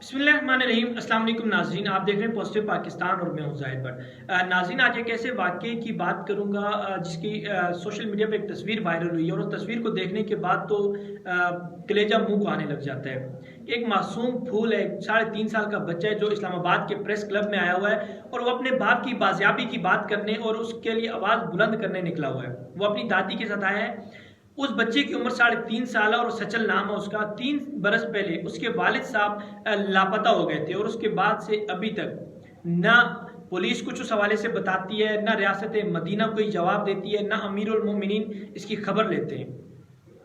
बिस्मिल्लाहिर्रहमानिर्रहीम। अस्सलाम वालेकुम नाज़रीन, आप देख रहे हैं पॉजिटिव पाकिस्तान और मैं हूं ज़ाहिद भट्ट। नाज़रीन, आज एक ऐसे वाक़ये की बात करूंगा जिसकी सोशल मीडिया पे एक तस्वीर वायरल हुई है और उस तस्वीर को देखने के बाद तो कलेजा मुंह को आने लग जाता है। एक मासूम फूल है, 3.5 साल का बच्चा है जो इस्लामाबाद के प्रेस क्लब में आया हुआ है और वो अपने बाप की बाजियाबी की बात करने और उसके लिए आवाज़ बुलंद करने निकला हुआ है। वो अपनी दादी के साथ आया है। उस बच्चे की उम्र 3.5 साल है और सचल नाम है उसका। 3 बरस पहले उसके वालिद साहब लापता हो गए थे और उसके बाद से अभी तक ना पुलिस कुछ उस हवाले से बताती है, ना रियासत मदीना कोई जवाब देती है, ना अमीरुल मोमिनीन इसकी खबर लेते हैं।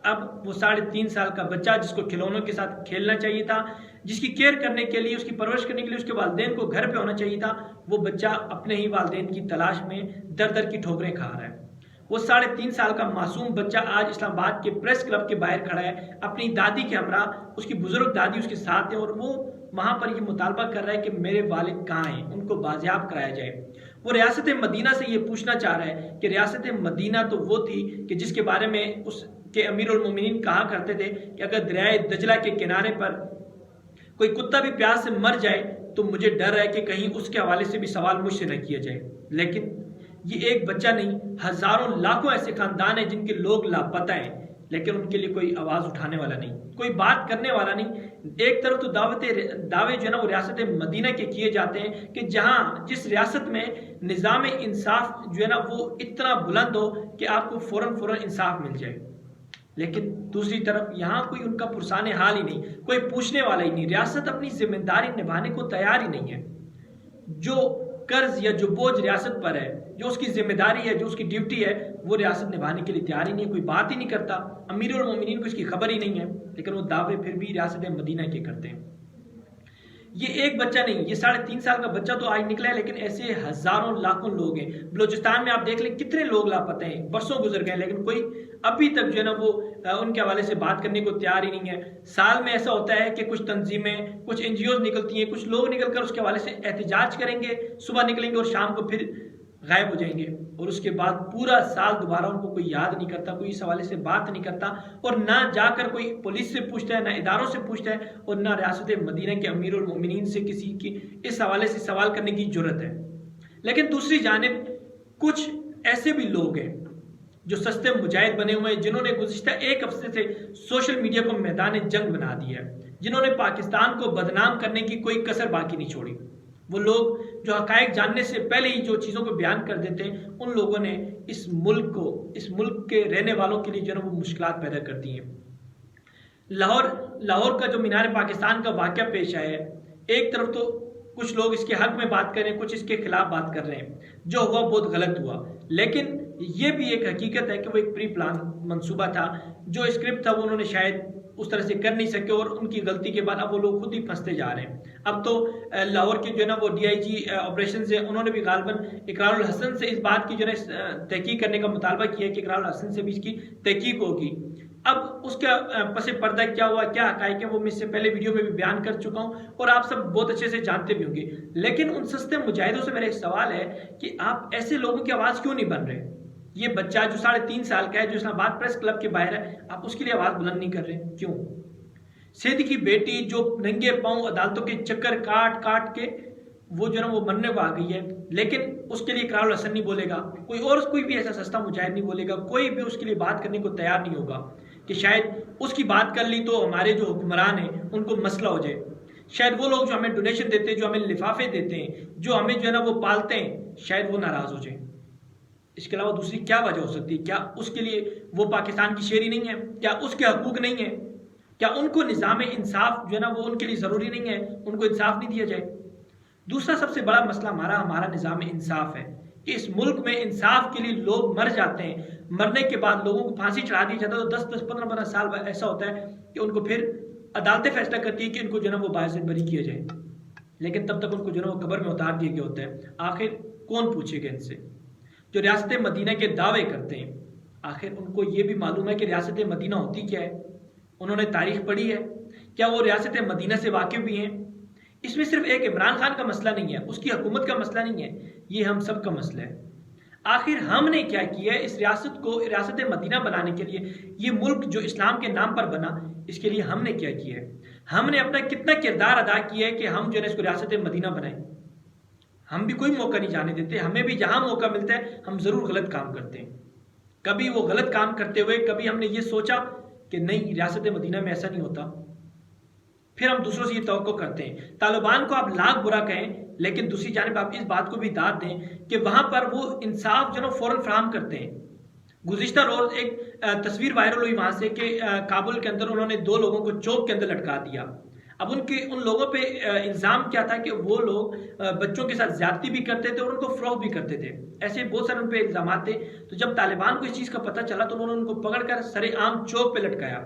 अब वो 3.5 साल का बच्चा जिसको खिलौनों के साथ खेलना चाहिए था, जिसकी केयर करने के लिए, उसकी परवरिश करने के लिए उसके वालिदैन को घर पे होना चाहिए था, वो बच्चा अपने ही वालिदैन की तलाश में दर दर की ठोकरें खा रहा है। वो 3.5 साल का मासूम बच्चा आज इस्लामाबाद के प्रेस क्लब के बाहर खड़ा है अपनी दादी के हमरा। उसकी बुजुर्ग दादी उसके साथ है और वो वहां पर ये मुतालबा कर रहा है कि मेरे वालिद कहाँ हैं, उनको बाजियाब कराया जाए। वो रियासत मदीना से ये पूछना चाह रहा है कि रियासत मदीना तो वो थी कि जिसके बारे में उसके अमीरुल मोमिनीन कहा करते थे कि अगर दरियाए दजला के किनारे पर कोई कुत्ता भी प्यास से मर जाए तो मुझे डर है कि कहीं उसके हवाले से भी सवाल मुझसे न किया जाए। लेकिन ये एक बच्चा नहीं, हजारों लाखों ऐसे खानदान हैं जिनके लोग लापता हैं, लेकिन उनके लिए कोई आवाज उठाने वाला नहीं, कोई बात करने वाला नहीं। एक तरफ तो दावे जो है ना वो रियासत मदीना के किए जाते हैं कि जहां जिस रियासत में निज़ाम इंसाफ जो है ना वो इतना बुलंद हो कि आपको फौरन इंसाफ मिल जाए, लेकिन दूसरी तरफ यहाँ कोई उनका पुरसाने हाल ही नहीं, कोई पूछने वाला ही नहीं। रियासत अपनी जिम्मेदारी निभाने को तैयार ही नहीं है। जो कर्ज या जो बोझ रियासत पर है, जो उसकी जिम्मेदारी है, जो उसकी ड्यूटी है, वो रियासत निभाने के लिए तैयार ही नहीं है, कोई बात ही नहीं करता। अमीरुल मोमिनीन को इसकी खबर ही नहीं है, लेकिन वो दावे फिर भी रियासत मदीना के करते हैं। ये एक बच्चा नहीं, ये 3.5 साल का बच्चा तो आज निकला है, लेकिन ऐसे हजारों लाखों लोग हैं। बलोचिस्तान में आप देख लें कितने लोग लापता हैं, बरसों गुजर गए, लेकिन कोई अभी तक जो है ना वो उनके हवाले से बात करने को तैयार ही नहीं है। साल में ऐसा होता है कि कुछ तंजीमें, कुछ एनजीओ निकलती हैं, कुछ लोग निकलकर उसके हवाले से एहतजाज करेंगे, सुबह निकलेंगे और शाम को फिर गायब हो जाएंगे और उसके बाद पूरा साल दोबारा उनको कोई याद नहीं करता, कोई इस हवाले से बात नहीं करता और ना जाकर कोई पुलिस से पूछता है, ना इदारों से पूछता है और ना रियासत मदीना के अमीरुल मोमिनीन से किसी की इस हवाले से सवाल करने की जरूरत है। लेकिन दूसरी जानिब कुछ ऐसे भी लोग हैं जो सस्ते मुजाहिद बने हुए हैं, जिन्होंने गुज़िश्ता एक हफ्ते से सोशल मीडिया को मैदान जंग बना दिया है, जिन्होंने पाकिस्तान को बदनाम करने की कोई कसर बाकी नहीं छोड़ी। वो लोग जो हकायक जानने से पहले ही जो चीज़ों को बयान कर देते हैं, उन लोगों ने इस मुल्क के रहने वालों के लिए जो है वो मुश्किलात पैदा कर दी हैं। लाहौर का जो मीनार पाकिस्तान का वाक़या पेश आया है, एक तरफ तो कुछ लोग इसके हक में बात कर रहे हैं, कुछ इसके खिलाफ बात कर रहे हैं। जो हुआ बहुत गलत हुआ, लेकिन ये भी एक हकीकत है कि वो एक प्री प्लान मंसूबा था। जो स्क्रिप्ट था वो उन्होंने शायद उस तरह से कर नहीं सके और उनकी गलती के बाद अब वो लोग खुद ही फंसते जा रहे हैं। अब तो लाहौर के जो है ना वो डीआईजी ऑपरेशन से उन्होंने भी गालबन इकरारुल हसन से इस बात की जो है तहकीक करने का मुतालबा किया कि इकरारुल हसन से भी इसकी तहकीक होगी। अब उसका पसे पर्दा क्या हुआ, क्या हकायक है, वो मैं इससे पहले वीडियो में भी बयान कर चुका हूँ और आप सब बहुत अच्छे से जानते भी होंगे। लेकिन उन सस्ते मुजाहिदों से मेरा एक सवाल है कि आप ऐसे लोगों की आवाज़ क्यों नहीं बन रहे? ये बच्चा जो 3.5 साल का है, जो इस्लामाबाद प्रेस क्लब के बाहर है, आप उसके लिए आवाज़ बुलंद नहीं कर रहे, क्यों? सेठ की बेटी जो नंगे पांव अदालतों के चक्कर काट के वो जो है वो मरने को आ गई है, लेकिन उसके लिए इकरारुल हसन नहीं बोलेगा, कोई भी ऐसा सस्ता मुजाहिद नहीं बोलेगा, कोई भी उसके लिए बात करने को तैयार नहीं होगा कि शायद उसकी बात कर ली तो हमारे जो हुक्मरान हैं उनको मसला हो जाए। शायद वो लोग जो हमें डोनेशन देते हैं, जो हमें लिफाफे देते हैं, जो हमें जो है ना वो पालते हैं, शायद वो नाराज हो जाए। इसके अलावा दूसरी क्या वजह हो सकती है? क्या उसके लिए वो पाकिस्तान की शेरी नहीं है? क्या उसके हकूक नहीं है? क्या उनको निज़ाम इंसाफ जो है ना वो उनके लिए ज़रूरी नहीं है, उनको इंसाफ नहीं दिया जाए? दूसरा सबसे बड़ा मसला हमारा निज़ाम इंसाफ है कि इस मुल्क में इंसाफ के लिए लोग मर जाते हैं, मरने के बाद लोगों को फांसी चढ़ा दी जाता है तो 10-10, 15-15 साल ऐसा होता है कि उनको फिर अदालतें फैसला करती है कि इनको जो है वो बाइज्जत बरी किया जाए, लेकिन तब तक उनको जो है वो कब्र में उतार दिया गया होता है। आखिर कौन पूछेगा इनसे? जो रियासत मदीना के दावे करते हैं, आखिर उनको ये भी मालूम है कि रियासत मदीना होती क्या है? उन्होंने तारीख पढ़ी है? क्या वो रियासत मदीना से वाकिफ भी हैं? इसमें सिर्फ एक इमरान खान का मसला नहीं है, उसकी हुकूमत का मसला नहीं है, ये हम सब का मसला है। आखिर हमने क्या किया है इस रियासत को रियासत मदीना बनाने के लिए, ये मुल्क जो इस्लाम के नाम पर बना, इसके लिए हमने क्या किया है? हमने अपना कितना किरदार अदा किया है कि हम जो है इसको रियासत मदीना बनाएं? हम भी कोई मौका नहीं जाने देते, हमें भी जहां मौका मिलता है हम जरूर गलत काम करते हैं। कभी वो गलत काम करते हुए कभी हमने ये सोचा कि नहीं रियासत मदीना में ऐसा नहीं होता, फिर हम दूसरों से ये तवक्को करते हैं। तालिबान को आप लाख बुरा कहें, लेकिन दूसरी जानिब आप इस बात को भी दाद दें कि वहां पर वो इंसाफ जो ना फौरन फराहम करते हैं। गुज़िश्ता रोज एक तस्वीर वायरल हुई वहां से कि काबुल के अंदर उन्होंने 2 लोगों को चौक के अंदर लटका दिया। अब उन लोगों पे इल्ज़ाम क्या था कि वो लोग बच्चों के साथ ज्यादती भी करते थे और उनको फ़रोख्त भी करते थे। ऐसे बहुत सारे उन पे इल्ज़ाम थे। तो जब तालिबान को इस चीज़ का पता चला तो उन्होंने उनको पकड़कर सरेआम चौक पे लटकाया।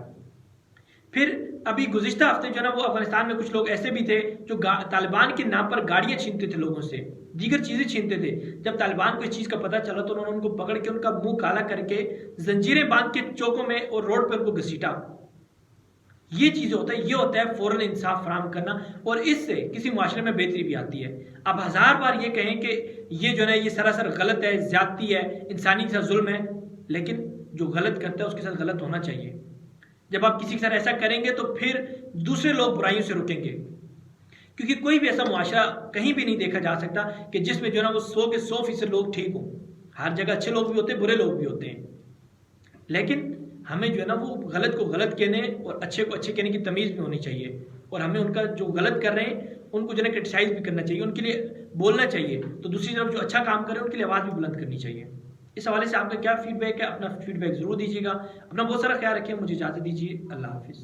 फिर अभी गुज़िश्ता हफ्ते जो ना वो अफगानिस्तान में कुछ लोग ऐसे भी थे जो तालिबान के नाम पर गाड़ियां छीनते थे लोगों से, दीगर चीजें छीनते थे। जब तालिबान को इस चीज का पता चला तो उन्होंने उनको पकड़ के उनका मुंह काला करके जंजीरें बांध के चौकों में और रोड पर उनको घसीटा। ये चीज होता है, ये होता है फौरन इंसाफ फराहम करना, और इससे किसी मुआशरे में बेहतरी भी आती है। अब 1000 बार ये कहें कि ये जो है ये सरासर गलत है, ज्यादती है, इंसानी के साथ जुल्म है, लेकिन जो गलत करता है उसके साथ गलत होना चाहिए। जब आप किसी के साथ ऐसा करेंगे तो फिर दूसरे लोग बुराइयों से रुकेंगे, क्योंकि कोई भी ऐसा मुआशरा कहीं भी नहीं देखा जा सकता कि जिसमें जो है ना वो 100 के 100% लोग ठीक हों। हर जगह अच्छे लोग भी होते हैं, बुरे लोग भी होते हैं, लेकिन हमें जो है ना वो गलत को गलत कहने और अच्छे को अच्छे कहने की तमीज़ भी होनी चाहिए, और हमें उनका जो गलत कर रहे हैं उनको जो है क्रिटिसाइज भी करना चाहिए, उनके लिए बोलना चाहिए। तो दूसरी तरफ जो अच्छा काम कर रहे हैं उनके लिए आवाज़ भी बुलंद करनी चाहिए। इस हवाले से आपका क्या फीडबैक है? अपना फीडबैक जरूर दीजिएगा। अपना बहुत सारा ख्याल रखें। मुझे इजाज़त दीजिए। अल्लाह हाफिज़।